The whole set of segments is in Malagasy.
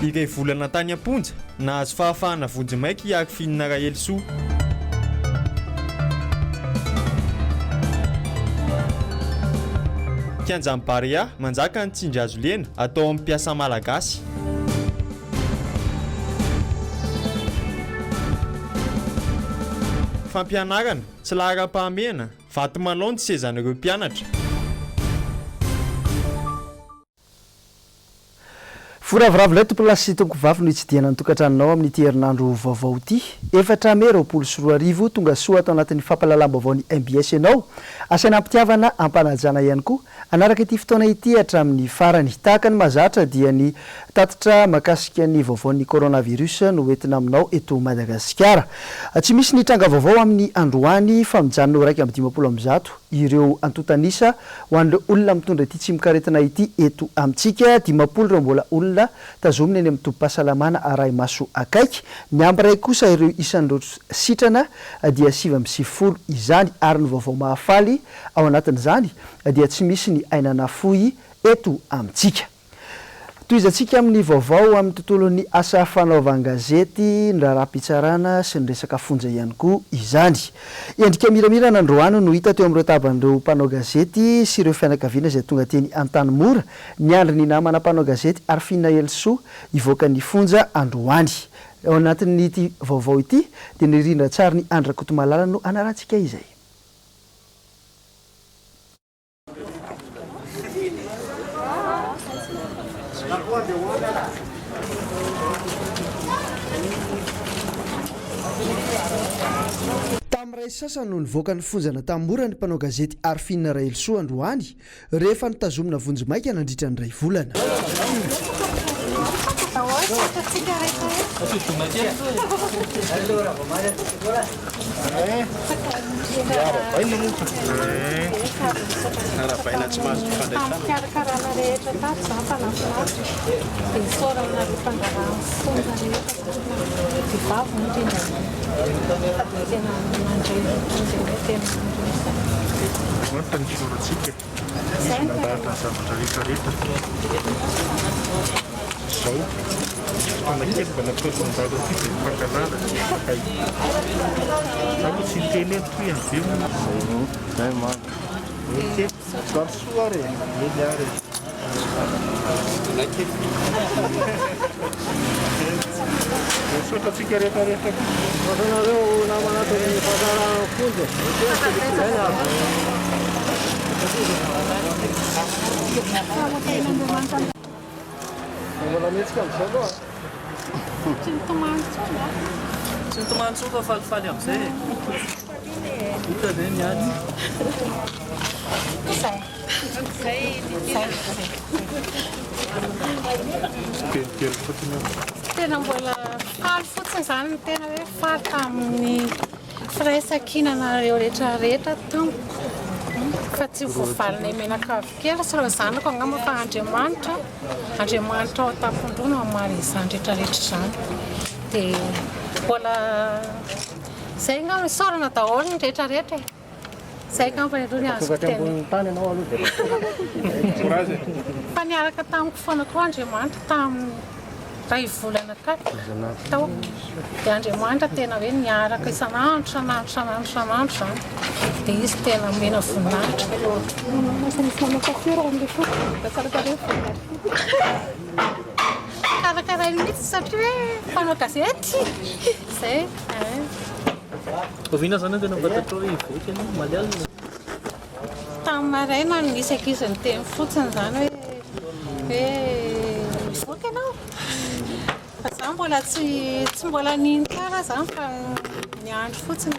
Iray volana tany am-ponja nahazo fahafahana vonjimaiky iaky fihinana Rahelsoa. Kianjam-Barea manjaka ny tsindry lena atao amin'ny mpiasa malagasy. Fampianarana tsy laharam-pahamehana vato malao tsy sezan'ireo mpianatra. Foraviravilay tompolasy toko vavy no hitsidiana ny tokantranonao amin'ity herinandro vaovao ity. 4 tonga soa atao anatin'ny fampahalalam-baovao ny MBS ianao. Asaina ampitiavana ampanajana ihany koa. Anaraka ity fotoana ity hatramin'ny farany. Tahaka ny mazatra dia ny tatitra makasika ny vaovaon'ny coronavirus no entina aminao eto Madagasikara. Tsy misy ny tranga vaovao amin'ny androany fa mijanona 1:20 ireo antotanisa ho an'ireo olona mitondra ity tsy mikaretina ity eto amintsika 50 ireo mbola olona tazomina eny amin'ny tobim-pahasalamana aray maso akaiky. Ny ambiray kosa ireo isan'ireo sitrana dia 70 izany ary ny vaovao mahafaly ao anatin'izany dia tsy misy ny ainana fohy eto amintsika. Toizantsika amin'ny vaovao amin'ny tontolon'ny asa fanaovan-gazety, ny raharaham-pitsarana sy ny resaka fonja ihany koa izany. Endrika miramirana androany no hita teo amin'ireo taban'ireo mpanao gazety sy ireo fianakaviana izay tonga teny an-tany mora ny andry ny namana mpanao gazety Alatsinainy ivoaka ny fonja androany. Ao anatin'ity vaovao ity dia ny rindra tsara ny Andra Kotomalala no anarantsika izay. Tamin'iray sasany no nivoaka ny fonjana tamora ny mpanao gazety Rahelsoa androany rehefa nitazomina vonjimaika nandritra ny 2 volana. Tena mbola faly fotsiny izany ny tena hoe faly tamin'ny firaisan-kinana rehetrarehetra tamiko fa tsy voavalinay menakavy kely sy ireo zanako angamba fa Andriamanitra ao tampondroa no mamaly izany rehetrarehetra izany dia mbola izay angamba nisaorana daholo ny rehetrarehetra izay angamba ny rony azo teny fa niaraka tamiko foana koa Andriamanitra tamin'ny 2 volana tao dia Andriamanitra tena hoe niaraka isan'andro izany dia izy tena mena voninahitra. Karakarainy mihitsy satria hoe mpanao gazety izay. Oviana zany tena mbatatao ivoaka ianao malaza. Tamin'ny maraina no nisy ankizy ny teny fotsiny zany hoe ivoaka ianao. Fa za mbola tsy mbola niny tsara zany fa niandro fotsiny.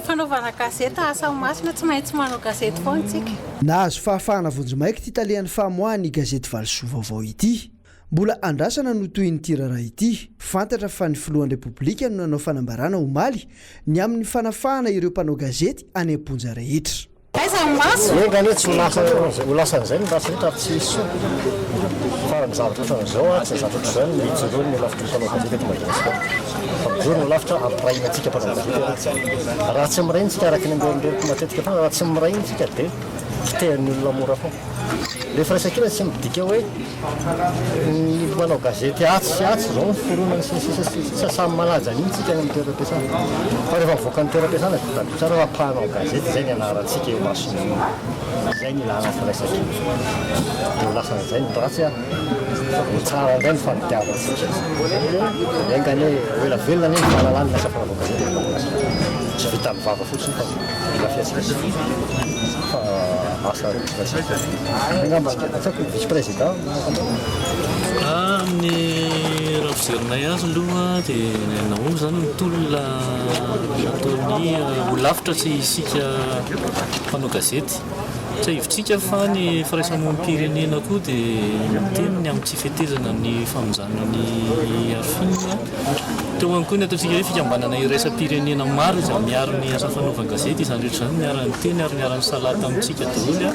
Fanaovana gazety asa masina tsy maintsy manao gazety foana tsika. Nahazo fahafahana vonjimaika ity talian'ny famoahany gazety Vaovao vaovao ity. Mbola andrasana no toy ny tirara ity. Fantatra fa ny filohan'ny Repoblika no nanao fanambarana omaly ny amin'ny fanafahana ireo mpanao gazety any am-ponja rehetra. Aiza maso? Ngany tsy ulasa zay ny ratsy rehetra tsy misy farany zavatra ohatran'izao tsy zavatra zany mitsy ny lavitra mpanao gazety eto Madagasikara. Famijoro ny lavitra ampirahinantsika mpanao gazety raha tsy miraintsika araka ny ambiorindreriko matetika fa raha tsy miraintsika dia kitehan'ny olona mora fo le firaisan-kina tsy midika hoe ny manao gazety atsy sy atsy zao foronany sy samy malaja an'iny tsika ny amin'ny toeram-piasana fa rehefa mivoaka ny toeram-piasana dia tsara ampahanao gazety zay ny anarantsika eo masony zay ny ilana firaisan-kina dia ho lasan'izay ny bratsy a ho tsara indray ny fanitiavantsika engany hoe ela velona ny fahalalany lasa fanao gazety tsy vita amin'ny vava fotsiny fa mila fiatsika fa asa angamba vice président amin'ny raha fizerinay azy aloha dia nahono zany mitolona ataony ho lavitra tsy isika mpanao gazety tsy hivitsika fa ny firaisamonim-pirenena koa dia miteniny amin'ny tsy fetezana ny famonjana ny arfinina teo any koa ny ataontsika hoe fikambanana iraisam-pirenena maro izay miaro ny asa fanaovana gazety izany rehetra zany miarany teny ary miarany salata amintsika daholo a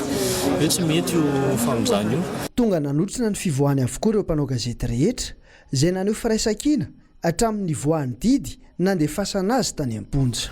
hoe tsy mety io famonjana io tonga nanotrona ny fivoahany avokoa ireo mpanao gazety rehetra izay naneho firaisan-kina hatramin'ny voahany didy nandefasana azy tany am-ponja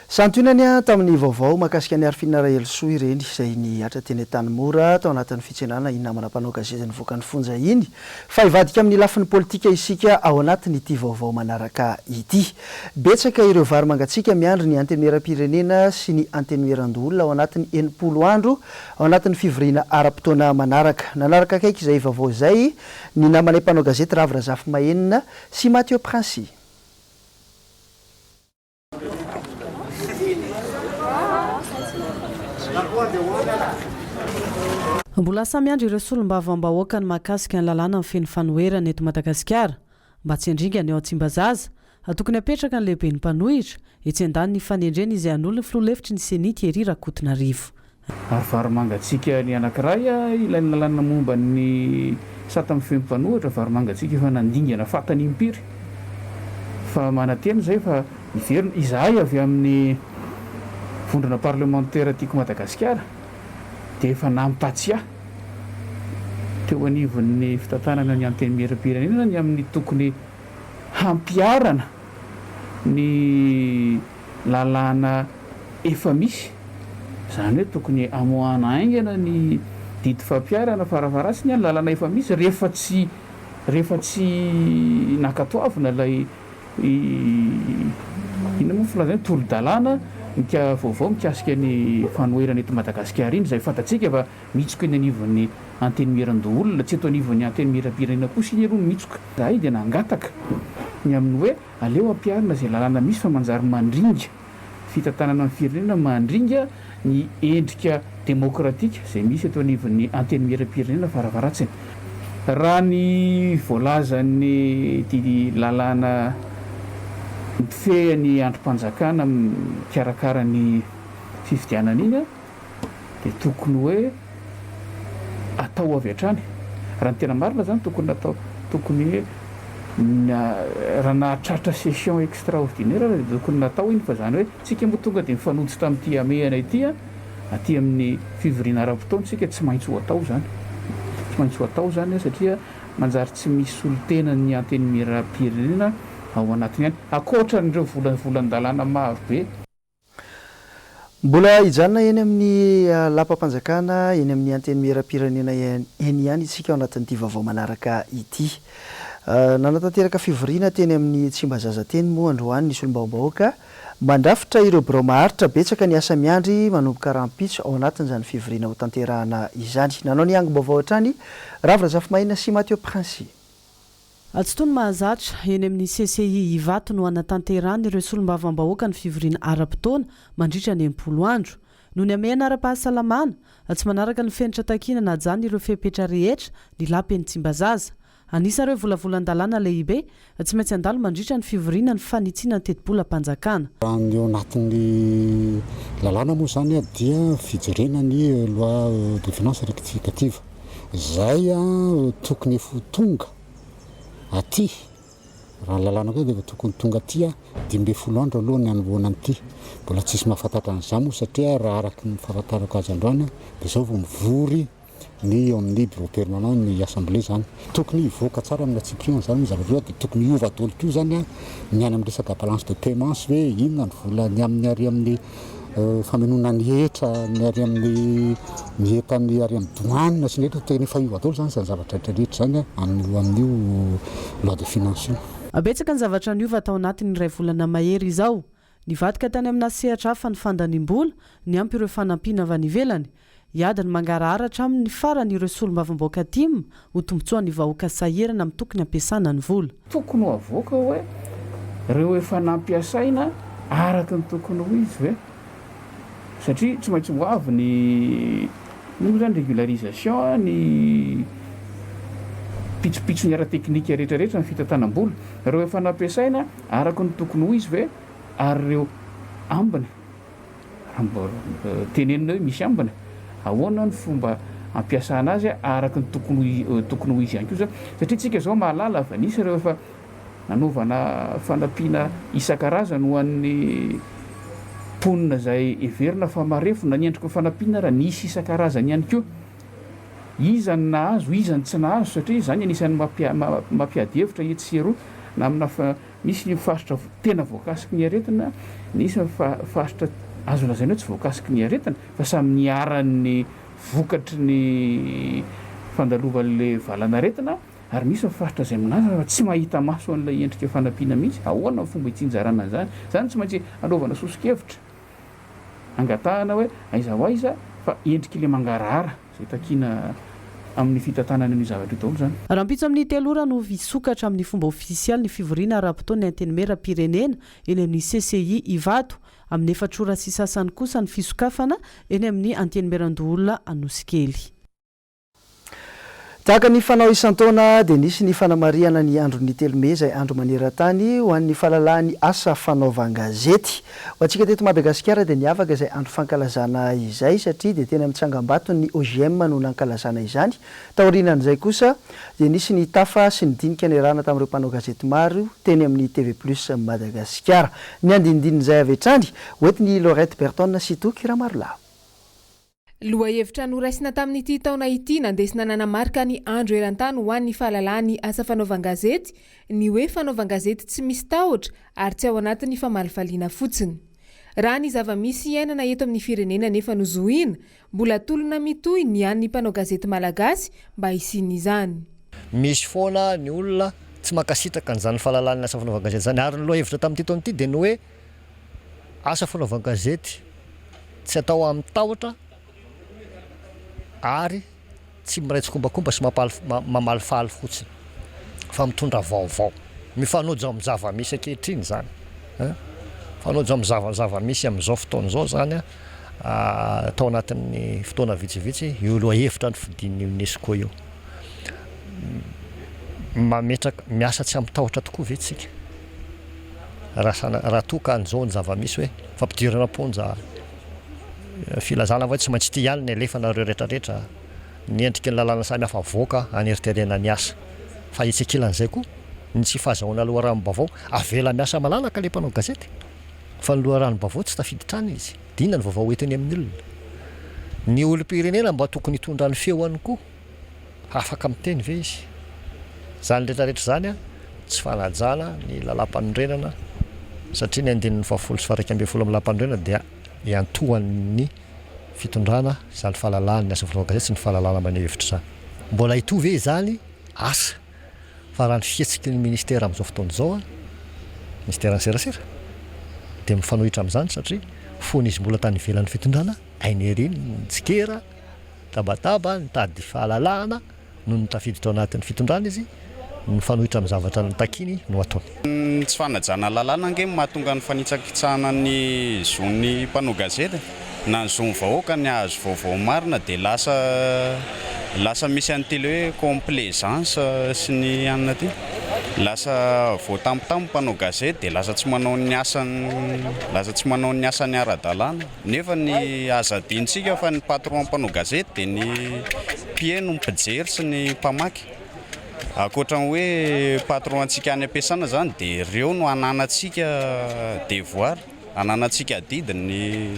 santionany a tamin'ny vaovao mahakasika ny arfinina rahelsoa ireny izay ny atra teny tany mora tao anatin'ny fitsenana iny namana mpanao gazety ny voaka ny fonja iny fa hivadika amin'ny lafin'ny politika isika ao anatiny ity vaovao manaraka ity betsaka ireo vary mangatsika miandry ny anteneram-pirenena sy ny anteneran-doolona ao anatin'ny 90 andro ao anatin'ny fivoriana ara-potoana manaraka nanaraka akaiky izay vaovao izay ny namanay mpanao gazety Ravrazafy Mahenina sy Mathieu Princy. Mbola samy andro ireo solombavam-bahoaka ny mahakasika ny lalàna amin'ny feno fanoherana eto Madagasikara mba tsy handringana eo Tsimbazaza atokony apetraka ny lehibe ny mpanohitra etsy andany ny fanendrena izay an'olona filoha-hevitry ny senity ery Rakotonarivo. Vary mangatsika ny anankiray ilainy lalàna momba ny sata amin'ny feno mpanohitra vary mangatsika efa nandingana fatany impiry fa manatena zay fa iverina izahay avy amin'ny vondrona parlementaire tiako Madagasikara dia efa nampatsia teo anivon'ny fitantanana ny anteneram-pirenena ny amin'ny tokony hampiarana ny lalàna efa misy zany hoe tokony amoahana aingana ny didy fampiarana farafaratsy ny lalàna efa misy rehefa tsy nakatoavina ilay ina moa filazana tolo-dalàna vaovao mikasika ny fanoherana eto Madagasikara iny izay fantatsika fa mitsoka eny anivon'ny anteneran-doolona tsy eto anivon'ny anteneram-pirenena kosa iny aloha mitsoka zahay dia nangataka ny amin'ny hoe aleo ampiarina izay lalàna misy fa manjary mandringa fitantanana amin'ny firenena mandringa ny endrika demokratika izay misy eto anivon'ny anteneram-pirenena faravaratsiny raha ny voalazan'ny ty lalàna fehany androm-panjakana mikarakara ny fifidianana iny dia tokony hoe atao avy hatrany raha ny tena marina zany tokony atao tokony hoe raha nahatratra session extraordinaire dia tokony natao iny fa zany hoe tsika moa tonga dia mifanojo tamin'ity amehana ity aty amin'ny fivoriana ara-potoana tsika tsy maintsy ho atao zany satria manjary tsy misy solotena ny anteneram-pirenena ao anatiny any akoatran'ireo volan-dalàna maro be. Mbola hijanona eny amin'ny lapam-panjakana eny amin'ny anteneram-pirenena eny ihany isika ao anatin'ity vaovao manaraka ity nanatanteraka fivoriana teny amin'ny Tsimbazaza teny moa androany ny solombavam-bahoaka mandrafitra ireo birao maharitra betsaka ny asa miandry manomboka rahampitso ao anatin'izany fivoriana ho tanterahana izany nanao ny angom-baovao hatrany Ravrazafy Mahenina sy Mathieu Princy. Atstony mahazatra eny amin'ny CCI Ivato no anatanterahana ireo solombavam-bahoaka ny fivoriana ara-potoana mandritra ny 90 andro no ny amehana ara-pahasalamana tsy manaraka ny fenitra takina na jany ireo fepetra rehetra ny lapy ny Tsimbazaza anisareo volavolan-dalàna lehibe tsy maintsy andalo mandritra ny fivoriana ny fanitsiana ny teti-bolam-panjakana. Ny ao anatin'ny lalàna moa zany dia fijerena ny loi de finance rectificative zay tokony efa tonga aty raha lalàna koa dia tokony tonga aty 12 andro aloha ny anoloana an'ity mbola tsisy mahafantatra an'izany moa satria raha araky ny fahafantarako azy androany dia zao vao mivory ny eo amin'ny bureau permanent ny assemblée zany tokony hivoaka tsara amin'ny atsipriana zany moa zavatra dia tokony hiova daholo koa zany ny any amin'ny resaka balance de paiement sy hoe inona ny vola ny amin'ny ary amin'ny famonona ny hetra ny ary amin'ny miheta ny ary amin'ny doanina sy nehetra tena efa io daholo zany zany zavatra rehetra zany amin'io loi de finance io. Abetsaka ny zavatra niova tao anatin'ny iray volana mahery izao. Nivadika tany amina sehatra hafa ny fandanim-bola ny ampy ireo fanampiana avy any ivelany. Iadiny mangarahara amin'ny farany ireo solombavamboaka atimo ho tombotsoan'ny vahoaka sahirana amin'ny tokony ampiasana ny vola. Tokony ho avoaka hoe ireo efa nampiasaina araka ny tokony ho izy hoe satria tsy maintsy ho avy ny zany régularisation ny pitsopitso ny ara-teknika rehetrarehetra ny fitantanam-bola. Ireo efa nampiasaina araka ny tokony ho izy hoe ary ireo ambiny tenenina hoe misy ambiny ahoana ny fomba ampiasana azy araka ny tokony ho izy ihany koa zany satria tsika zao mahalala fa nisy ireo efa nanaovana fanampiana isan-karazany ho an'ny ponina izay everina fa marefona ny endrika fanampiana raha nisy isan-karazany ihany koa izany nahazo izany tsy nahazo satria zany anisan'ny mampiady hevitra etsy roa na amina misy ny faritra tena voakasiky ny aretina nisy faritra azo lazaina hoe tsy voakasiky ny aretina fa samy niaran'ny vokatry ny fandalovan'le valanaretina ary misy mifaritra izay minazy tsy mahita maso an'ilay endrika fanampiana mihitsy ahoana ny fomba itsinjarana zany zany tsy maintsy anaovana sosikevitra angatahana hoe aiza ho aiza fa endrika ile mangarahara zay takiana amin'ny fitantanana ny zavatra daholo zany. Rahampitso amin'ny telora no visokatra amin'ny fomba ofisialy ny fivoriana ara-potoana ny antenimera-pirenena eny amin'ny CCI Ivato amin'ny efatrora sy sasany kosa ny fisokafana eny amin'ny antenimera-ndoolona Anosikely. Tahaka ny fanao isan-taona dia nisy ny fanamariana ny andron'ny telome izay andro maneran-tany ho an'ny fahalalahany asa fanaovan-gazety. Ho antsika teto Madagasikara dia niavaka izay andro fankalazana izay satria dia tena mitsangambato ny OGM no nankalazana izany. Taorianan'izay kosa dia nisy ny tafa sy ny dinika niarahana tamin'ireo mpanao gazety maro teny amin'ny TV+ Madagasikara. Ny andinindin'izay avy hatrany hoentiny Laurette Berton sy Toky Ramarla. Loha hevitra noraisina tamin'ity taona ity nandesina nanamarika ny andro eran-tany ho an'ny fahalalahany asa fanaovan-gazety ny hoe fanaovan-gazety tsy misy tahotra ary tsy ao anatin'ny famalifaliana fotsiny. Raha ny zava-misy iainana eto amin'ny firenena nefa nozohina, mbola tolona mitohy ny an'ny mpanao gazety malagasy mba hisiany izany. Misy foana ny olona tsy makasitraka an'izany fahalalahany asa fanaovan-gazety zany ary ny loha hevitra tamin'ity taona ity dia ny hoe asa fanaovan-gazety tsy atao amin'ny tahotra ary tsy miraitsy kombakomba sy mamalifaly fotsiny fa mitondra vaovao mifanojo amin'ny zava-misy ankehitriny zany fanojo amin'ny zava-misy amin'izao fotoana izao zany atao anatin'ny fotoana vitsivitsy io loha hevitra ny fidin'ny UNESCO io mametraka miasa tsy amin'ny tahotra tokoa ve tsika raha toa ka an'izao ny zava-misy hoe fampidirana ponja filazana vai tsy maintsy ty ihany ny alefanareo rehetrarehetra ny endriky ny lalàna samy hafa voaka aneritrerenany asa fa itsekilan'izay koa ny tsy fahazahoana loharanom-bavao avela miasa malalaka le mpanao gazety fa ny loharanom-bavao tsy tafiditrana izy dinona ny vaovao entiny amin'ny olona ny olom-pirenena mba tokony hitondra ny feoany koa afaka miteny ve izy zany rehetrarehetra zany tsy fanajana ny lalam-panorenana satria ny andininy fahafolo sy faraika ambin'ny folo amin'ny lalam-panorenana dia iantohan'ny fitondrana zany fahalalahany asa fanaovan-gazety sy ny fahalalahana maneho hevitra zany mbola hitovy ve zany asa fa raha ny fihetsiky ny ministera amin'izao fotoana izao ministera ny serasera dia mifanohitra amin'izany satria fony izy mbola tany ivelan'ny fitondrana aineriny nitsikera tabataba nitady fahalalahana no nitafiditra ao anatin'ny fitondrana izy mifanohitra amin'ny zavatra ny takiny no ataony. Tsy fanajana lalàna ange mahatonga ny fanitsakitsahana ny zon'ny mpanao gazety na ny zon'ny vahoaka ny azo vaovao marina dia lasa misy an'ny tele hoe complaisance sy ny anina ty lasa voatampotampo mpanao gazety dia lasa tsy manao ny asany ara-dalàna nefa ny azadintsika fa ny patron mpanao gazety dia ny mpieno mpijery sy ny mpamaky akoatran hoe patron antsika any ampiasana zany dia ireo no ananantsika devoir ananantsika didiny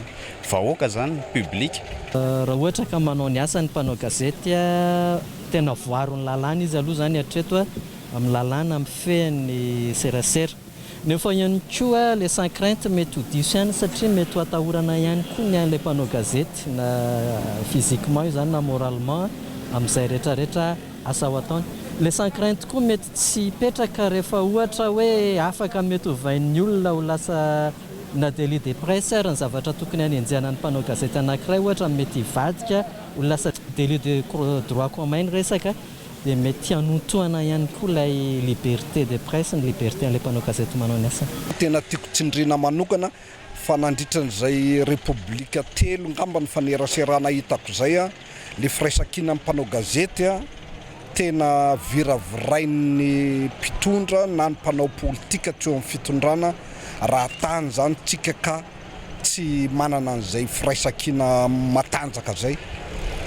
vahoaka zany public. Raha ohatra ka manao ny asa ny mpanao gazety tena voaro ny lalàna izy aloha zany hatreto amin'ny lalàna amin'ny fehany serasera nefa ihany koa le sans crainte mety ho diso ihany satria mety ho atahorana ihany koa ny an'ilay mpanao gazety na physiquement io zany na moralement amin'izay rehetrarehetra asa ho ataony. Le sans crainte koa mety tsy hipetraka rehefa ohatra hoe afaka mety hovain'ny olona ho lasa na délit de presse ary ny zavatra tokony hanenjehana ny mpanao gazety anankiray ohatra mety hivadika ho lasa délit de droit commun resaka dia mety hanontoana ihany koa ilay liberté de presse ny liberté an'ilay mpanao gazety manao ny asa. Tena tiako tsindriana manokana fa nandritran'izay repoblika telo ngamba ny faneraserana hitako zay a le firaisankina ny mpanao gazety a tena viravirain'ny mpitondra na ny mpanao politika teo amin'ny fitondrana raha tany zany tsika ka tsy manana an'izay firaisankina matanjaka zay.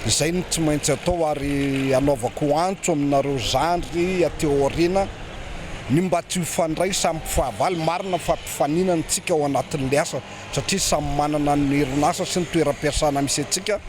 Izay ny tsy maintsy atao ary anaovako antso aminareo zandry ateo aoriana ny mba tsy hifandray samy mpifahavalo marina fa mpifaninana tsika ao anatin'le asa satria samy manana ny herinasa sy ny toeram-piasana misy atsika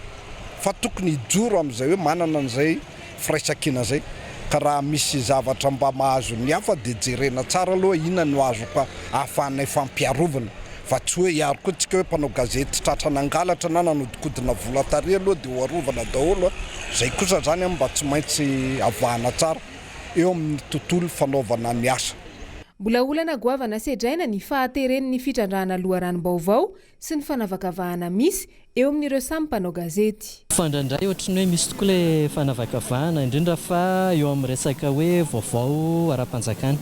fa tokony hijoro amin'izay hoe manana an'izay firaisankina zay ka raha misy zavatra mba mahazo ny hafa dia jerena tsara aloha inona no azo ka ahafahanay fampiarovana fa tsy hoe iaro koa tsika hoe mpanao gazety tratra nangalatra na nanodikodina volatary aloha dia hoarovana daholo zay kosa zany mba tsy maintsy avahana tsara eo amin'ny tontolo fanaovana ny asa. Mbola olana goavana sedraina ny fahateren'ny fitrandrahana loharano Vaovao sy ny fanavakavahana misy eo amin'ireo samy mpanao gazety. Fandradray ohatrany hoe misy tokoa le fanavakavahana indrindra fa eo amin'ny resaka hoe vaovao ara-panjakana.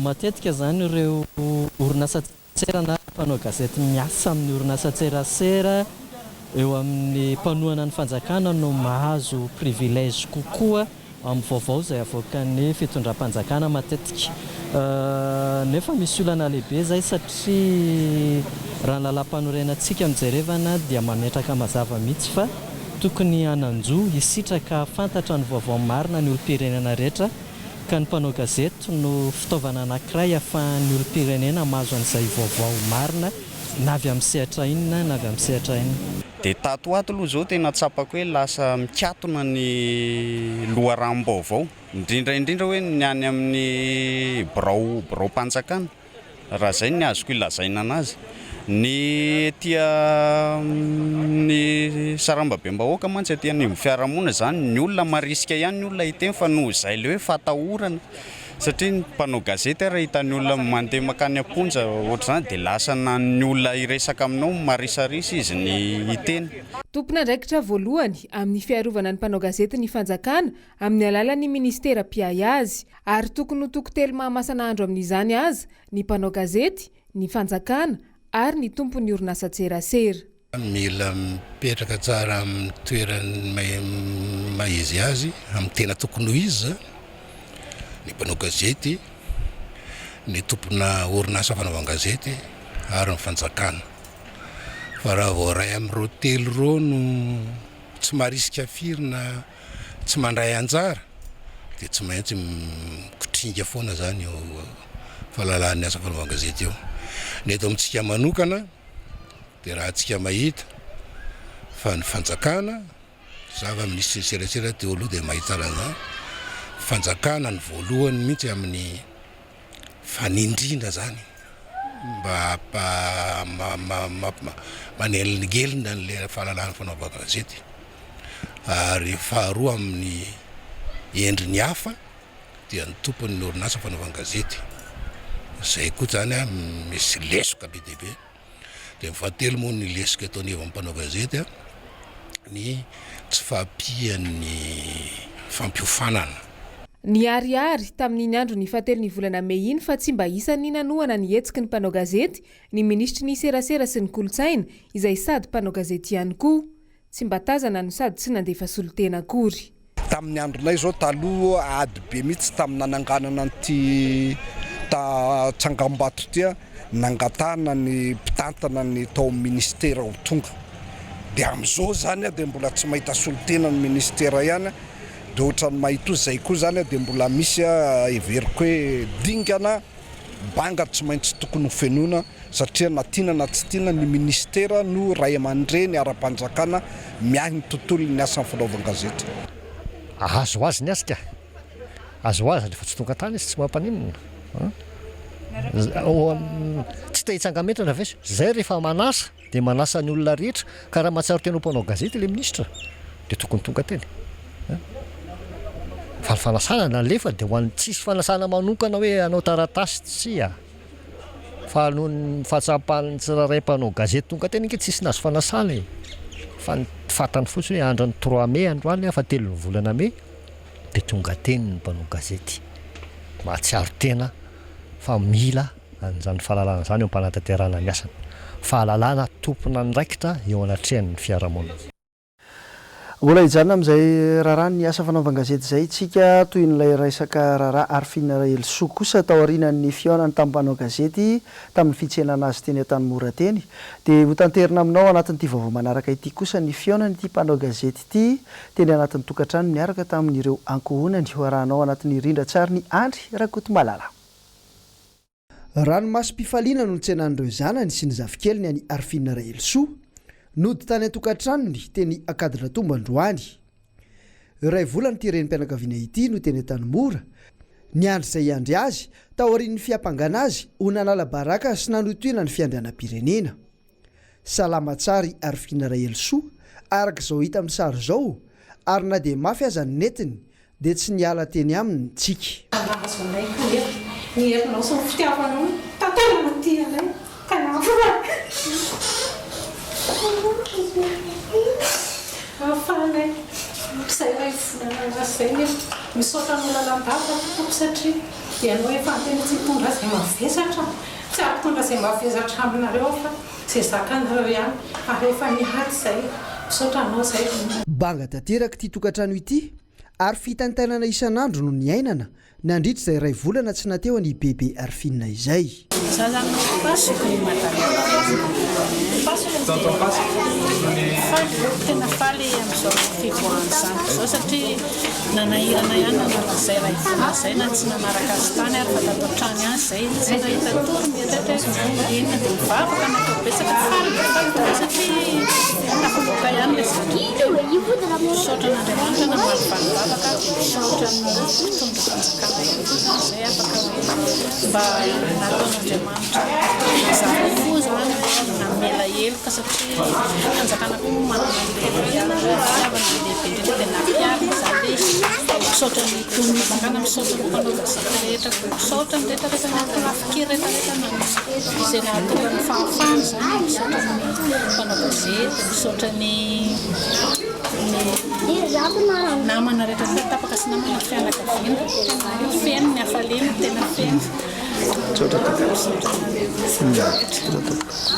Matetika zany ireo orinasa tserana mpanao gazety miasa amin'ny orinasa tserasera eo amin'ny mpanohana ny fanjakana no mahazo privilège kokoa amin'ny vaovao izay avoakan'ny fitondram-panjakana matetika. Nefa misy olana lehibe zay satria raha ny lalam-panorenantsika mijerevana dia mametraka mazava mihitsy fa tokony hananjo hisitraka fantatra ny vaovao marina ny olom-pirenena rehetra ka ny mpanao gazety no fitaovana anankiray ahafahan'ny olom-pirenena mahazo an'izay vaovao marina na avy amin'ny sehatra inona na avy amin'ny sehatra inona. Dia tato ato aloha zao tena tsapako hoe lasa mikatona ny loharam-baovao indrindra hoe ny any amin'ny birao-panjakana raha zay ny azoko ilazaina anazy. Ny tia ny sarambabem-bahoaka mantsy aty any fiarahamonina zany ny olona mariska ihany ny olona hiteny fa noho izay le hoe fatahorana satria ny mpanao gazety raha hitan'ny olona mandeha makany amponja ohatr'izany dia lasa na ny olona iresaka aminao marisarisa izy ny hiteny. Tompon'andraikitra voalohany amin'ny fiarovana ny mpanao gazety ny fanjakana amin'ny alalan'ny ministera mpiay azy ary tokony ho toko telo mahamasana andro amin'izany aza ny mpanao gazety, ny fanjakana ary ny tompon'ny orinasa tserasera. Mila mipetraka tsara amin'ny toerany maizy azy amin'ny tena tokony ho izy ny mpanao gazety, ny tompona orinasa fanaovan-gazety ary ny fanjakana. Fa raha voaray amin'ireo telo ireo no tsy marisika firy na tsy mandray anjara dia tsy maintsy mikotringa foana zany eo fahalalan'ny asa fanaovan-gazety eo. Ny eto amintsika manokana dia raha tsika mahita fa ny fanjakana zava-ministry serasera teo aloha dia mahita an'izany fanjakana ny voalohany mihitsy amin'ny fanindrina zany mba manelinagelina n'le fahalalana fanaovan-gazety ary faharoa amin'ny endriny hafa dia ny tompon'ny orinasa fanaovan-gazety. Zay koa zany misy lesoka be dia be dia mifahatelo moa ny lesoka ataony eo amin'ny mpanao gazety ny tsy fahampian'ny fampiofanana. Ny ariary tamin'ny andro ny fahatelo ny volana Mey iny fa tsy mba isan'ny nanoana ny hetsiky ny mpanao gazety ny ministry ny serasera sy ny kolotsaina izay sady mpanao gazety ihany koa tsy mba tazana no sady tsy nandefa solotena akory. Tamin'ny andronay zao taloha ady be mihitsy tamin'ny nananganana an'ity Tsangam-Bato tia nangatana ny mpitantana ny tao ministera ho tonga dia amin'izao zany dia mbola tsy mahita solotena ny ministera ihany dia ohatrany mahita zay koa zany dia mbola misy everiko hoe dingana banga tsy maintsy tokony ho fenona satria na tiana na tsy tiana ny ministera no ray aman-dreny ara-panjakana miahy ny tontolo ny asan'ny fanaovan-gazety. Azo azy ny asika azo azy rehefa tsy tonga tany izy tsy mampaninona tsy te hitsangametrana ve zay rehefa manasa dia manasa ny olona rehetra ka raha mahatsiaro tena mpanao gazety ilay ministra dia tokony tonga teny fa ny fanasana na lefa dia hoan'ny tsisy fanasana manokana hoe anao taratasy tsia fa noho ny fahatsapan'ny tsiraray mpanao gazety tonga teny inge tsisy nazo fanasana fa ny fatany fotsiny hoe andran'ny 3 mai androany fa 3 volana mai dia tonga teny ny mpanao gazety mahatsiaro tena fa mila an'izany fahalalana izany eo am-panatanterahana ny asany fahalalana tompona ndraikitra eo anatrehan'ny fiarahamonina. Mbola hijanona amin'izay raharaha ny asa fanaovan-gazety izay tsika toy n'ilay resaka raharaha Arfina Rahelsoa kosa tao aorianan'ny fihaonany tamin'ny mpanao gazety tamin'ny fitsenana azy teny Tanimora teny dia ho tanterina aminao anatin'ity vaovao manaraka ity kosa ny fihaonany ity mpanao gazety ity teny anatin'ny tokantrano miaraka tamin'ireo ankohonany arahanao anatin'ny rindra-tsary ny Andry Rakotomalala. Ranomasim-pifaliana no nitsenan'ireo zanany sy ny zafikeliny any Arfina Rahelsoa nody tany atokantranony teny akadina tomba androany. Iray volana ty renim-pianakaviana ity no teny Tanimora ny andro izay andry azy tao aorian'ny fiampangana azy ho nanala baraka sy nanotoina ny fiandrianam-pirenena. Salama tsary Arfina Rahelsoa araka izao hita amin'ny sary izao ary na dia mafy aza ny netiny dia tsy niala teny aminy tsika. Ny herinao sy ny fitiavanao tantarana ty alay afanay izay ray volana zay misaotra n'olalandava toko satria ianao efa antena tsy hitondra zay mavesatra tsy ampitondra zay mavesatra aminareo fa zay zakanareo ihany ary efa nihaty zay misaotra anao zay. Banga tanteraka ity tokantrano ity ary fitantainana isan'andro no ny ainana nandritra izay ray volana tsy nateo any bebe Arfina izay. Tena faly amin'izao fivoahan'izany zao satria nanahirana ihany nanalazay ray volana izay na tsy nanaraka azy tany ary fa tato an-trano ihany izay tsy nahita tory mieritreritra hoe inona dia mivavaka natao betsaka faly satria tafavoaka ihany le misaotra n'Andriamanitra namaly valivavaka misaotra ny mpitondra fanjakana izay afaka mba nataon'Andriamanitra zavafo zany namela heloka satria fanjakana koa manana lehibe lehibe dia nampiarina izany hoe misaotra ny tombakana misaotra ny mpanao gazety rehetra misaotra ny rehetrarehetra nafikiry rehetrarehetra izay nahatonga ny fahafahana zany misaotra ny mpanao gazety misaotra ny namana rehetra tapaka sy namana fianakaviana feno ny hafaliny tena feno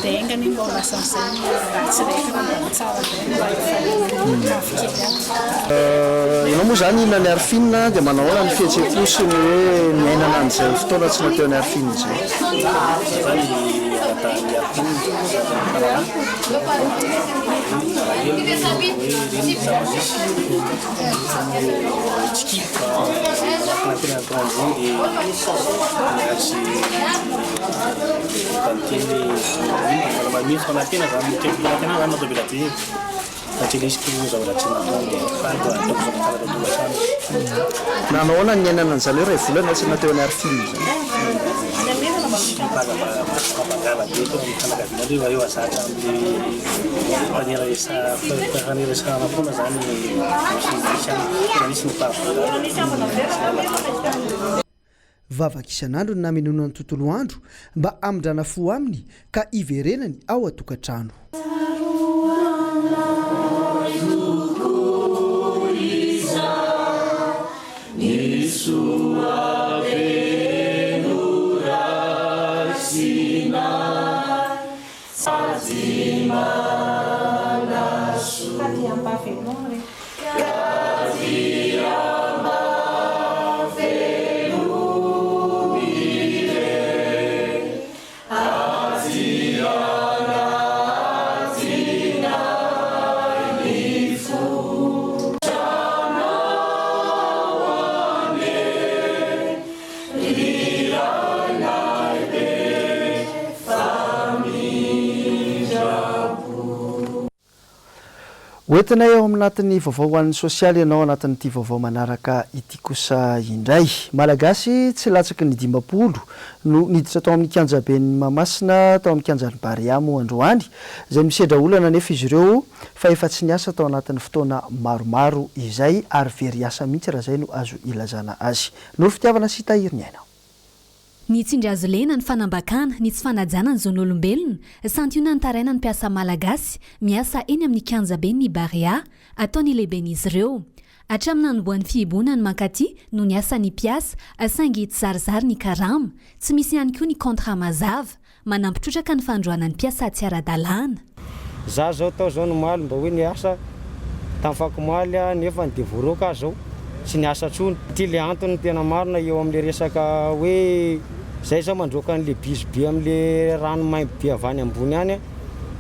dia engany mba ho lasan'izay ratsy rehetra mba tsara mba nafikely ianao moa zany na ny Arfina dia manao ahoana ny fihetseham-po sy ny hoe miainana an'izay fotoana tsy nateo ny Arfina izay. Nanao ahoana ny iainana an'izany hoe ray volana tsy nateo ny Arfina vavaka isan'andro ny namenoana ny tontolo andro mba amindrana fo aminy ka iverenany ao atokantrano. oentina eo aminatin'ny vaovao hoan'ny sosialy ianao anatin'ity vaovao manaraka ity kosa indray. Malagasy tsy latsaky ny 50 no niditra tao amin'ny kianjaben'ny Mahamasina tao amin'ny kianjan'ny Bariamo androany izay misedra olana nefa izy ireo fa efa tsy niasa tao anatin'ny fotoana maromaro izay ary very asa mihitsy raha izay no azo ilazana azy. Nolo fitiavana sy tahiriny aina. Ny tsindry azo lena ny fanambakana, ny tsy fanajana ny zon'olombelona, santiona ny taraina ny mpiasa malagasy, miasa eny amin'ny kianjaben'ny Barea, ataony lehiben'izy ireo. Hatramina ny boan'ny fihiboana ny mankaty no ny asa ny mpiasa, saingy tsy zarizary ny karama, tsy misy ihany koa ny contrat mazava, manampitrotraka ny fandroana ny mpiasa tsy ara-dalàna. Za zao tao zao nomaly mba hoe ny asa tamin'ny fakomaly nefa ny devoraka zao tsy ny asa tsony. Ty le antony tena marina eo amin'le resaka hoe zay zao mandroaka an'le biso be amin'le rano maimbo be avy any ambony any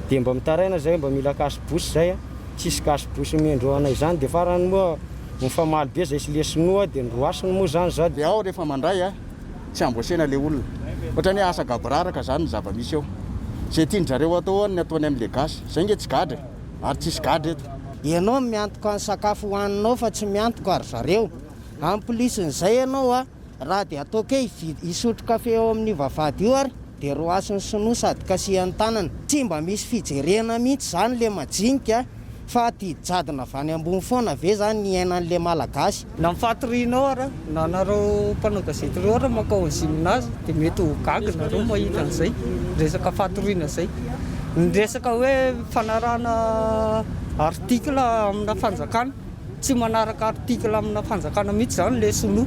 dia mba mitaraina zay mba mila kasibosy zay tsisy kasibosy miandroana izany dia farany moa mifamaly be zay sy le sinoa dia ndroasiny moa zany za dia ao rehefa mandray tsy ambosena le olona ohatrany hoe asa gaboraraka zany ny zava-misy eo zay tianjareo atao ny ataony amin'le gasy zay nge tsy gadra ary tsisy gadra eto. Ianao miantoka ny sakafo hohaninao fa tsy miantoka ary zareo. Amplisin'izay ianao raha dia ataoko hisotro kafe eo amin'ny vavahady io ary dia roasiny sinoa sady kasihan'ny tanana. Tsy mba misy fijerena mihitsy zany le majinika fa ty jadona avy any ambony foana ve zany ny ainan'le malagasy. Na mifatorianao ara na nareo mpanao gazety reo ara makao aminazy dia mety ho gaga nareo mahita an'izay resaka fatoriana zay. Ny resaka hoe fanarana artikla amina fanjakana tsy manaraka artikla amina fanjakana mihitsy zany le sinoa.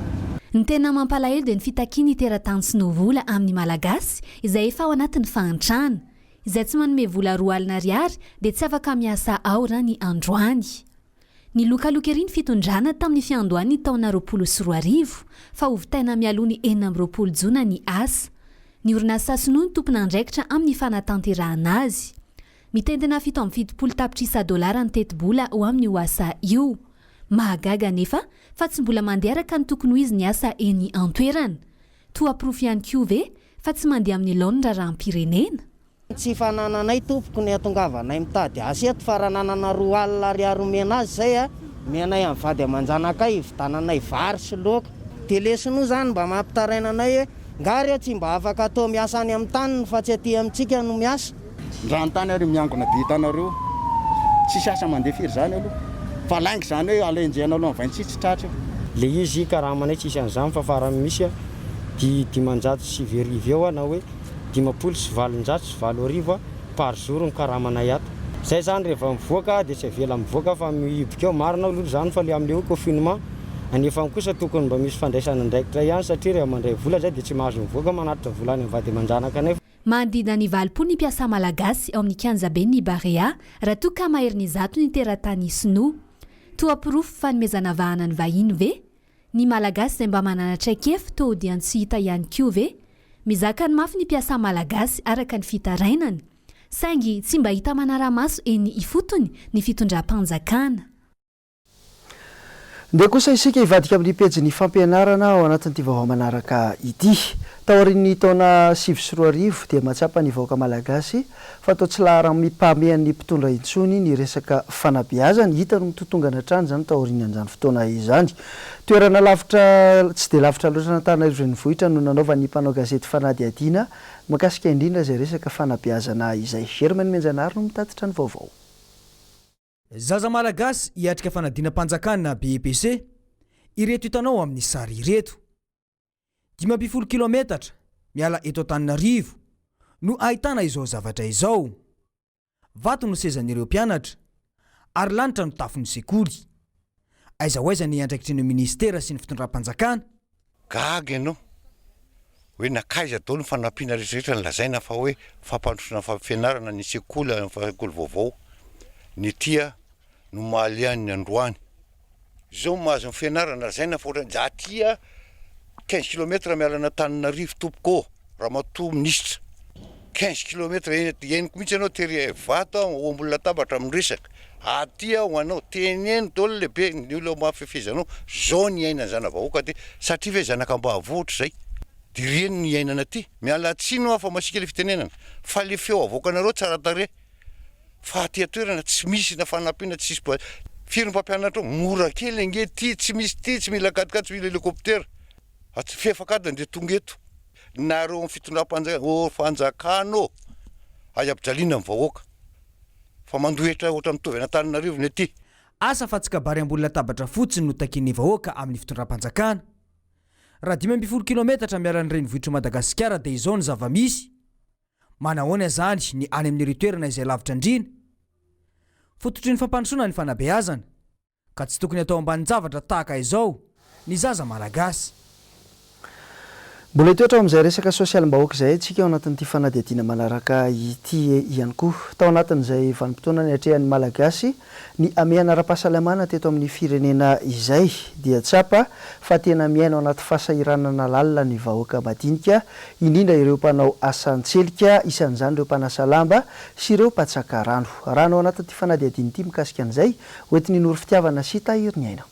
Ny tena mampalahelo dia ny fitakiana ny teratany sinoa amin'ny malagasy izay efa ao anatin'ny fahantrana izay tsy manome vola 2 alina ariary dia tsy afaka miasa ao raha ny androany. Ny lokaloka ery ny fitondrana tamin'ny fiandohan'ny taona 2024 fa hovitaina mialoha ny 4 jona ny asa. Ny orinasa sinoa ny tompona andraikitra amin'ny fanatanterahana azy. Mitendina $770 tapitrisa ny teti-bola ho amin'ny asa io. Mahagaga nefa fa tsy mbola mandeha araka ny tokony ho izy ny asa eny an-toerana. Toa-pirofo ihany koa ve fa tsy mandeha amin'ny laonra raha am-pirenena. Tsy fanananay tompoko ny atongavanay mitady asa eto fa raha nanana 2 alina ariary omena azy zay menay amin'ny vady aman-janakay vitananay vary sy laoka. Dia le sinoa zany mba mampitaraina anay ngary tsy mba afaka atao miasa any amin'ny taniny fa tsy aty amintsika no miasa. Ranontany ary miangona be hitanareo tsisy asa mandeha firy zany aloha fa laingy zany hoe alenjena aloha vaintsitsy tratra. Le izy karamanay tsisy an'izany fa farany misy di 590 eo na hoe 50 sy 720 par jour ny karamanay ato. Zay zany rehefa mivoaka dia tsy avela mivoaka fa mihibika eo marina aloha zany fa le amin'le hoe confinement anefa kosa tokony mba misy fandraisana ndraikitra ihany satria rehefa mandray vola zay dia tsy mahazo mivoaka manatitra vola any vady aman-janaka nefa. Mandina ny 20 ny mpiasa malagasy ao amin'ny kianjaben'ny Barea raha toa ka mahery ny zato ny teratany sinoa. Toa-pirofo fanomezana vahana ny vahiny ve? Ny malagasy izay mba manana traikefa toa dia tsy hita ihany koa ve? Mizaka ny mafy ny mpiasa malagasy araka ny fitarainany. Saingy tsy mba hita manara-maso eny ifotony ny fitondram-panjakana. Ndia kosa isika hivadika amin'ny pejy ny fampianarana ao anatin'ity vaovao manaraka ity. Taorin'ny taona 2024 dia matsapa ny vahoaka malagasy fa atao tsy lahara-mipamehan'ny mpitondra intsony ny resaka fanabeazany hita no mitotongana hatrany zany taorinan'izany fotoana izany. Toerana lavitra tsy dia lavitra loatra Antananarivo renivohitra no nanaova ny mpanao gazety Fanady Adina makasika indrindra izay resaka fanabeazana izay. Germaine Menjanary no mitatitra ny vaovao. Zaza malagasy hiatrika fanadina mpanjakana BEPC ireto hitanao amin'ny sary ireto. 50 kilometatra miala eto Antananarivo no ahitana izao zavatra izao. Vato no sezan'ireo mpianatra ary lanitra no tafon'ny sekoly. Aiza hoaiza ny andraikitry ny ministera sy ny fitondram-panjakana. Gaga ianao hoe nakaiza dao ny fanampiana rehetrarehetra ny lazaina fa hoe fampandrosona fampianarana ny sekoly ny sekoly vaovao ny tia no mahaliany androany. Zao mahazo ny fianarana lazaina fa ohatrany za tia 15 km mialana Antananarivo tompoko raha matoa minisitra 15 km eniko mihitsy ianao tery vato ombony latabatra miresaka aty ho anao teneno dolo lehibe ny olona mafifezanao zao ny ainana zana vahoaka ty satria ve zanaka mba avotra zay dia reny ny ainana ty miala tsino fa masika le fitenenana fa le feo avoakanareo tsara tare fa aty toerana tsy misy na fanampiana tsisy firom-pampianatra mora kely ange ty tsy misy ty tsy mila katikatsy mila helikoptera atsy fiafakadiny de tonga eto nareo amin'ny fitondram-fanjakano ay ampijaliana amin'ny vahoaka fa mandohetra ohatra mitovy Antananarivo ny aty asa fa tsy kabary amboly latabatra fotsiny no takin'ny vahoaka amin'ny fitondram-panjakana raha 12 kilometatra mialan'ny renivohitry Madagasikara dia izao ny zava-misy manahoana zany ny any amin'ny ritoerana izay lavitra andrina fototry ny fampandrosoana ny fanabeazana ka tsy tokony atao ambany zavatra tahaka izao ny zaza malagasy. Mbola toetra amin'izay resaka sosialim-bahoaka izay tsika ao anatin'ity fanadihadiana manaraka ity ihany koa tao anatin'izay vanim-potoana ny atrehan'ny malagasy ny amiana ara-pahasalamana teto amin'ny firenena izay dia tsapa fa tena miaina ao anaty fahasahiranana lalina ny vahoaka madinika indrindra ireo mpanao asan-tselika isan'izany ireo mpanasa lamba sy ireo mpatsaka rano ao anatin'ity fanadihadiana ity mikasika an'izay hoentiny noro fitiavana sy tahiriny aina.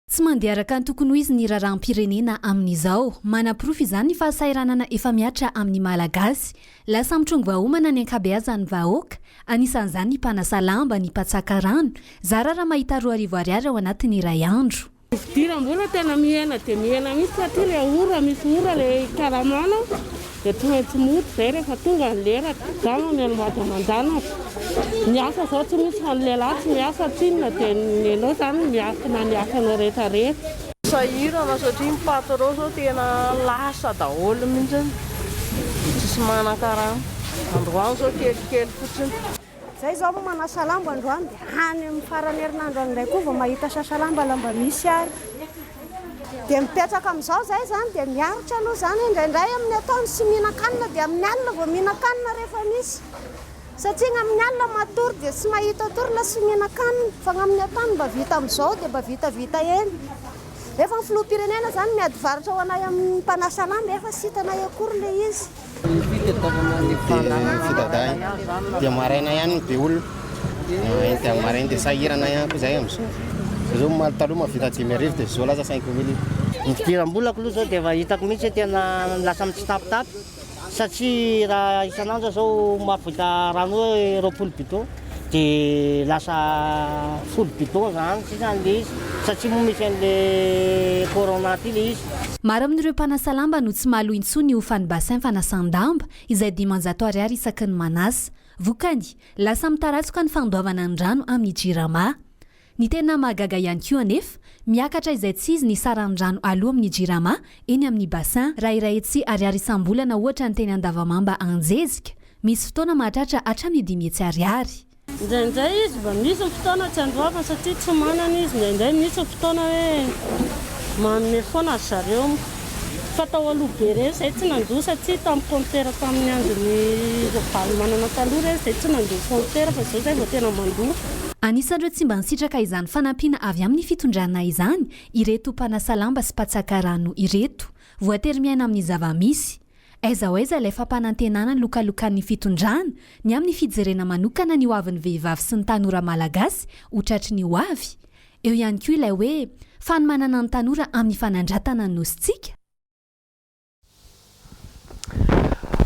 Tsy mandeha araka ny tokony ho izy ny raharaham-pirenena amin'izao manaprofy izany ny fahasairanana efa miatra amin'ny malagasy lasa mitrongo vahoamana ny ankabeazan'ny vahoaka anisan'izany ny mpanasa lamba ny mpatsaka rano zara raha mahita 2 ariary ao anatin'ny iray andro. Fidiram-bola tena miaina dia miaina misy satria le ora misy ora le karamana dia tonga tsy moty zay rehefa tonga ny lera zama miala madamandanako miasa zao tsy misy fa ny lehilahy tsy miasa tsinona dia nenao zany miasina ny asanao rehetrarehetra. Sahirana satria ny patron zao tena lasa daholo mihitsiny tsisy manan-karama androany zao kelikely fotsiny. Zay zao mo manasa lamba androany dia any amin'ny farany herinandro an'ilay koa vao mahita sasa lamba misy ary dia mipetraka amin'izao zay zany dia miaritra aloha zany indraindray amin'ny ataony sy mihinan-kanina dia amin'ny alina vao mihinan-kanina rehefa misy satria amin'ny alina matory dia sy mahita torina sy mihinan-kanina fa amin'ny ataony mba vita amin'izao dia mba vitavita eny efa ny filoham-pirenena zany miady varitra ho anay amin'ny mpanasa lamba efa sy hitanay akory le izy. Fitaday dia maraina ihany be olona dia maraina dia sahirana ihany koa zay amin'izao zao taloha mavita 10,000 dia zao lasa 5,000. Ny fidiram-bolako aloha zao dia efa hitako mihitsy tena lasa mitsitapitapy satria raha isan'andro zao mavita rano hoe 20 bidon dia lasa 10 bidon zany sisany le izy satria mo misy an'le corona ty le izy. Maro amin'ireo mpanasa lamba no tsy mahaloa intsony hofan'ny bassin fanasan-damba izay 500 ariary isaky ny manasa vokany lasa mitaratsoka ny fandoavana ny rano amin'ny jirama. Ny tena mahagaga ihany koa anefa miakatra izay tsy izy ny saran'ny rano aloha amin'ny jirama eny amin'ny bassin raha iray etsy ariary isam-bolana ohatra ny teny Andavamamba Anjezika misy fotoana mahatratra hatramin'ny 10 ariary. Ndraindray izy mba misy fotoana tsy androava satria tsy manana izy ndraindray misy fotoana hoe manome foana zareo fatao aloha be reny zay tsy nandoa satria tamin'ny frontera tamin'ny andron'ny valy manana taloha reny zay tsy nandoa frontera fa zao zay vao tena mandoa. Anisan'ireo tsy mba nisitraka izany fanampiana avy amin'ny fitondrana izany ireto mpanasa lamba sy mpatsaka rano ireto voatery miaina amin'ny zava-misy aiza ho aiza ilay fampanantenana ny lokalokan'ny fitondrana ny amin'ny fijerena manokana ny hoavin'ny vehivavy sy ny tanora malagasy ho tratry ny hoavy eo ihany koa ilay hoe fanomanana ny tanora amin'ny fanandratana ny nositsika.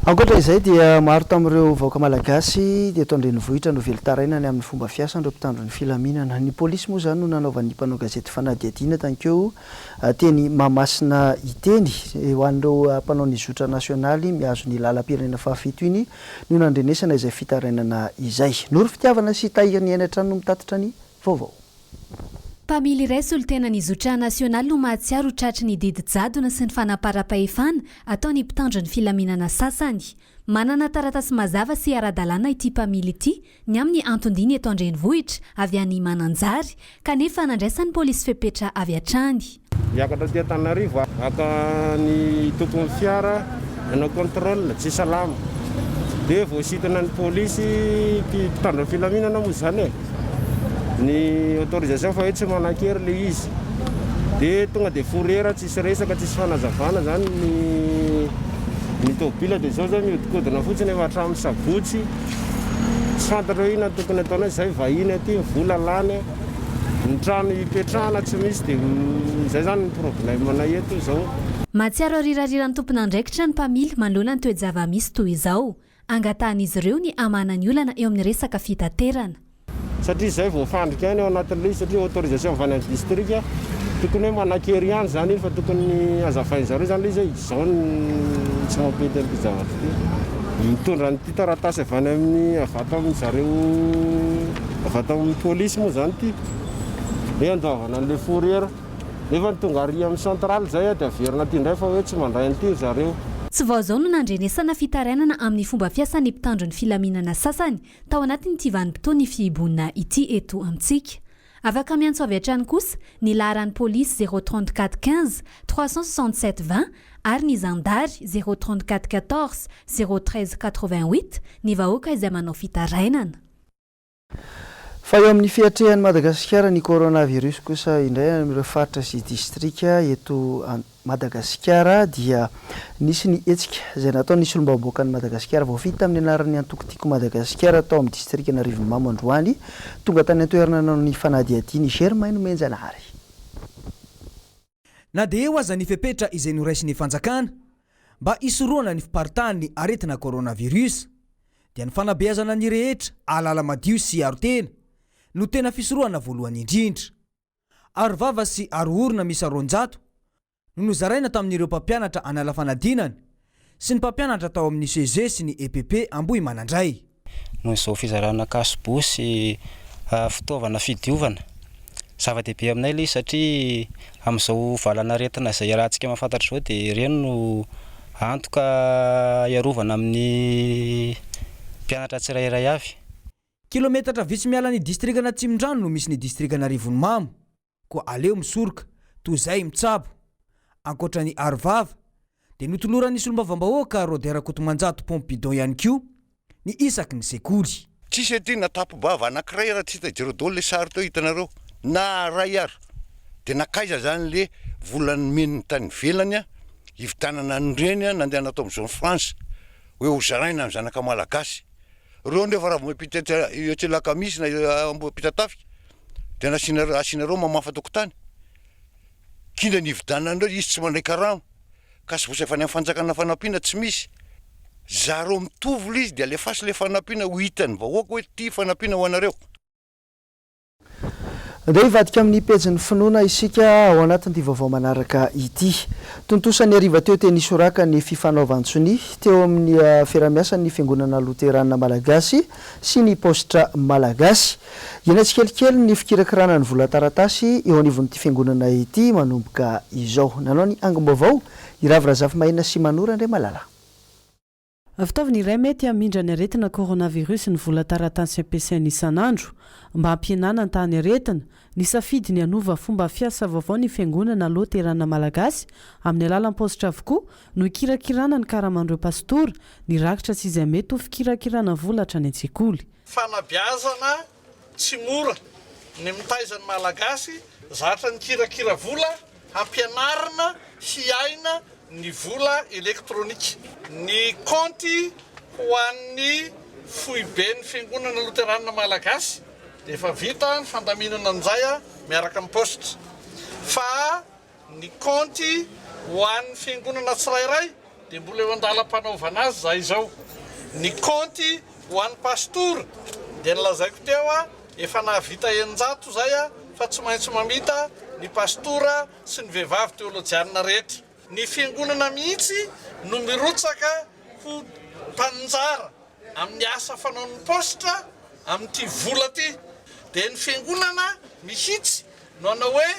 Ankoatra izay dia maro tamin'ireo vahoaka malagasy dia eto an-drenivohitra no velotarainany amin'ny fomba fiasan'ireo mpitandro ny filaminana. Ny polisy moa zany no nanaovan'ny mpanao gazety fanadihadiana tankeo teny Mahamasina iteny ho an'ireo mpanao ny zotra nasionaly miazo ny lalam-pirenena fahafito iny no nandrenesana izay fitarainana izay. Noro fitiavana sy tahiriny aina hatrany no mitatitra ny vaovao. Mpamily iray solitena ny zotra nasionaly no mahatsiaro tratry ny didi-jadona sy ny fanaparam-pahefana ataony mpitandro ny filaminana sasany. Manana taratasy mazava sy ara-dalàna ity mpamily ity ny amin'ny antondiny eto an-drenivohitra avy any Mananjary kanefa nandraisan'ny polisy fepetra avy hatrany. Miakatra aty Antananarivo aka ny tompony fiara nanao contrôle tsy salama dia voasitana ny polisy mpitandro ny filaminana moa zany ny autorisation fa hoe tsy manan-kery le izy dia tonga dia forera tsisy resaka tsisy fanazavana zany ny tôbila dia zao zany miodikodina fotsiny efa hatramin'ny sabotsy tsy fantatra hoe ina tokony ataona zay vahiny aty vola lany ny trano ipetrahana tsy misy dia zay zany ny problème eto zao. Mahatsiaro arirariran'ny tompon'andraikitra ny mpamily manoloana ny toe-java-misy toy izao angatan'izy ireo ny amanany olana eo amin'ny resaka fitaterana. Satria izay voafandrika any ao anatin'ilay satria autorisation avy any amin'ny district tokony hoe manan-kery ihany zany iny fa tokony azavain'zareo zany ilay izay izao tsy mampety an'ity zavatra ity. Mitondra nyity taratasy avy any amin'ny avata amin'ny zareo avata amin'ny polisy moa zany ity. Hoe andoavana an'ilay fourrière nefa tonga ary amin'ny centrale zay dia averina aty indray fa hoe tsy mandray an'ity zareo. Tsy vao izao no nandrenesana fitarainana amin'ny fomba fiasan'ny mpitandron'ny filaminana sasany tao anatin'ity vanim-potoana fiibonina ity eto amintsika. Afaka miantso avy hatrany kosa ny laharan'ny polisy 034 15 367 20 ary ny zandary 034 14 013 88 ny vahoaka izay manao fitarainana. Fa eo amin'ny fiatrehan'i Madagasikara ny coronavirus kosa indray amin'ireo faritra sy distrika eto Madagasikara dia nisy ny hetsika izay natao nisy olom-bahoaka ny Madagasikara voavita amin'ny anaran'ny antokotiko Madagasikara tao amin'ny distrika na Rivomamo androany tonga tany an-toerana nanao ny fanadihadiany Germain Menjanary. Na dia eo aza ny fepetra izay noraisin'ny fanjakana mba isoroana ny fiparitahan'ny aretina coronavirus dia ny fanabeazana ny rehetra alala madio sy arotena no tena fisoroana voalohany indrindra. Arovava sy aroorona misy aronjato no nozaraina tamin'ireo mpampianatra anala fanadinana sy ny mpampianatra tao amin'ny CG sy ny EPP Ambohimanandray. Noho izao fizarana kasibosy fitaovana fidiovana zava-dehibe aminay ilay satria amin'izao valana aretina izay rahantsika mahafantatra izao dia ireny no antoka iarovana amin'ny mpianatra tsirairay avy. Kilometatra vitsy miala ny distrikana Tsimondrano no misy ny distrikana Rivomamo, koa aleo misoroka toy izay mitsabo. Ankoatra ny Arovava dia notoloran'ny solombavam-bahoaka Rodera Kotomanjato Pompidou ihany koa ny isaky ny sekoly. Tsisy aty natapobava anankiray raha tsy hita jiro daholo le sary teo hitanareo na ray ary dia nakaiza zany le volany meniny tany velany hivitanana nyreny nandeha natao amin'izao France hoe ho zaraina amin'ny zanaka malagasy. Reo nefa raha voapita ioatselaka misy na ambopita tafika dia asinareo mamafa tokotany. Kinda ny hividananareo izy tsy mandray karamo ka sy vosa efa ny fanjakana fanampiana tsy misy. Zareo mitovy izy dia alefasy le fanampiana ho hitany vahoaka hoe ty fanampiana ho anareo. Dia hivadika amin'ny pejin'ny finoana isika ao anatin'ity vaovao manaraka ity. Tontosany hariva teo teny soraka ny fifanaovan-tsony teo amin'ny fiaramiasan'ny fiangonana loterana malagasy sy ny postra malagasy. Ina tsikelikely ny fikirakirana ny vola taratasy eo anivon'ity fiangonana ity manomboka izao. Nanao ny angom-baovao iravira Zafimahina sy Manora Andray Malala. Fitaovana iray mety hamindra ny aretina coronavirus ny vola taratasy ampiasainy isan'andro mba hampihenana ny tany aretina ny safidy ny anova fomba fiasa vaovao ny fiangonana loterana malagasy amin'ny alalan'ny postra avokoa no ikirakirana ny karaman'ireo pastora ny rakitra tsy izay mety ho fikirakirana vola hatrany an-tsekoly. Fanabeazana tsy mora ny mitaizan'ny malagasy zatra ny kirakira vola hampianarana hiaina ny vola elektronika. Ny konty ho an'ny foibe ny fiangonana loterana malagasy dia efa vita ny fandaminana an'izay miaraka amin'ny postra. Fa ny konty ho an'ny fiangonana tsirairay dia mbola eo andalam-panaovana azy zay izao. Ny konty ho an'ny pastora dia nilazaiko teo efa nahavita eninjato zay fa tsy maintsy mamita ny pastora sy ny vehivavy teolojianina rehetra. Ny fiangonana mihitsy no mirotsaka ho mpanjara amin'ny asa fanaon'ny postra amin'ity vola ty. Dia ny fiangonana mihitsy no anao hoe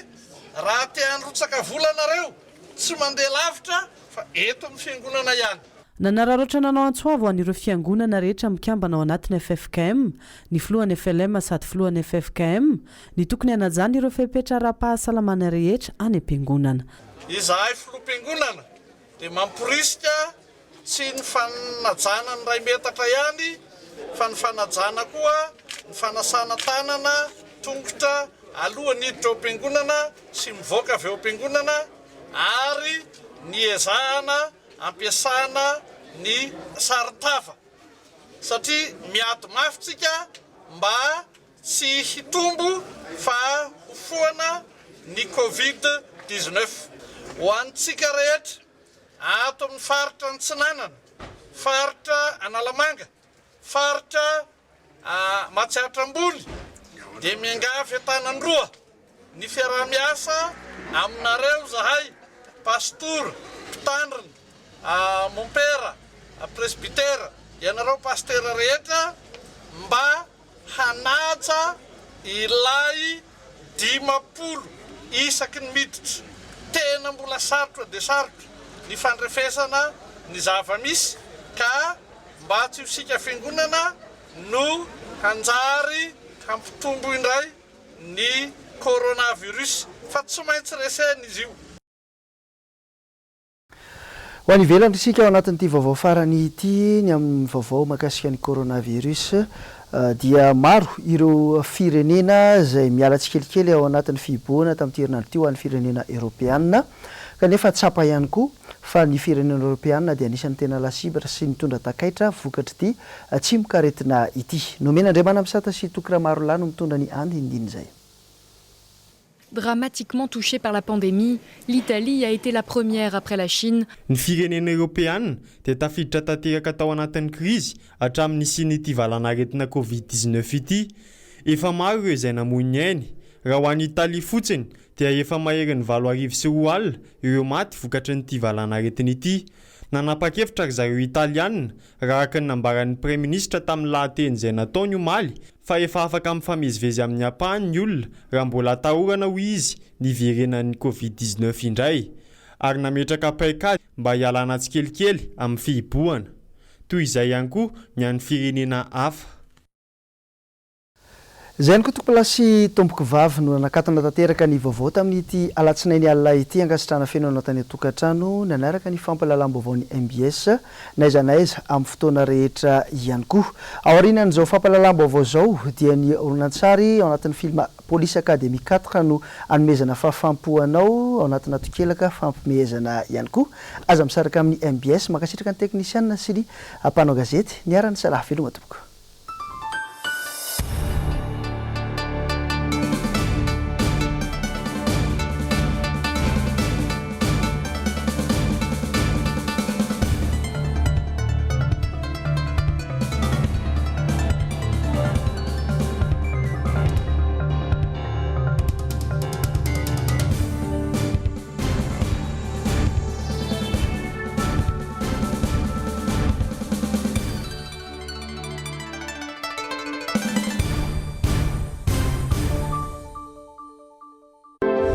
raha te hanrotsaka vola nareo tsy mandeha lavitra fa eto amin'ny fiangonana ihany. Nanararoatra nanao antsoavo an'ireo fiangonana rehetra mikambana ao anatin'ny FFKM, ny filohan'ny FLM sady filohan'ny FFKM, ny tokony hanajana ireo fepetra ara-pahasalamana rehetra any am-piangonana. Izahay filoam-piangonana dia mamporisika tsy ny fanajana ny ray metatra ihany fa ny fanajana koa ny fanasana tanana tongotra alohan'ny hiditra ao am-piangonana sy mivoaka avy ao am-piangonana ary ny ezahana ampiasana ny saritava satria miady mafitsika mba tsy hitombo fa hofoana ny COVID-19. Ho antsika rehetra ato amin'ny faritra ny Tsinanana faritra Analamanga, faritra Matsiatrambony, dia miangavy Antanandroa. Ny fiarah-miasa aminareo zahay pastor, mpitandrina, mompera, presbytera, ianareo pastera rehetra mba hanaja ilay 10 isaky ny miditra. Tena mbola sarotra dia sarotra ny fandrefesana ny zava-misy ka mba tsy hosika fiangonana no hanjary hampitombo indray ny coronavirus fa tsy maintsy resena izy io. Ho any ivelany isika ao anatin'ity vaovao farany ity ny amin'ny vaovao mahakasika ny coronavirus dia maro ireo firenena izay miala tsikelikely ao anatin'ny fiboana tamin'ity herinandro ity ho an'ny firenena Europeana kanefa tsapa ihany koa fa ny firenena Europeana dia anisan'ny tena lasibra sy mitondra takaitra vokatra ity tsy mikaretina ity. Nomena Andriamana Misata sy Tokra Marolany no mitondra ny andy indiny izay. Dramatiquement touchée par la pandémie, l'Italie a été la première après la Chine. Ny firenena Europeana dia tafiditra tanteraka tao anatin'ny krizy hatramin'ny sin'ity valanaretina Covid-19 ity. Efa maro ireo izay namoy ny ainy. Raha ho an'ny Italie fotsiny dia efa mahery ny 7,4 alina ireo maty vokatry nyity valanaretina ity. Nanapa-kevitra ry zareo Italiana raha araka ny nambaran'ny Praiministra tamin'ny lahateny izay nataony omaly fa efa afaka mifamezivezy amin'ny ampahany ny olona raha mbola atahorana ho izy niverenan'ny Covid-19 indray ary nametraka paikady mba hialana tsikelikely amin'ny fihibohana. Toy izay ihany koa ny an'ny firenena hafa. Izay ny kotokolasy tomboky vavy no nanakatana tanteraka ny vaovao tamin'ity alatsinainy alina ity ankasitrana fiainana tany an-tokantrano nanaraka ny fampahalalam-baovao ny MBS naiza naiza amin'ny fotoana rehetra ihany koa. Aorianan'izao fampahalalam-baovao zao dia ny oronan-tsary ao anatin'ny film Police Academy 4 no anomezana fahafampoanao ao anatina tokelaka fampimehezana ihany koa. Aza misaraka amin'ny MBS makasitraka ny teknisianina sy ny mpanao gazety niarany Salah veloma tompoko.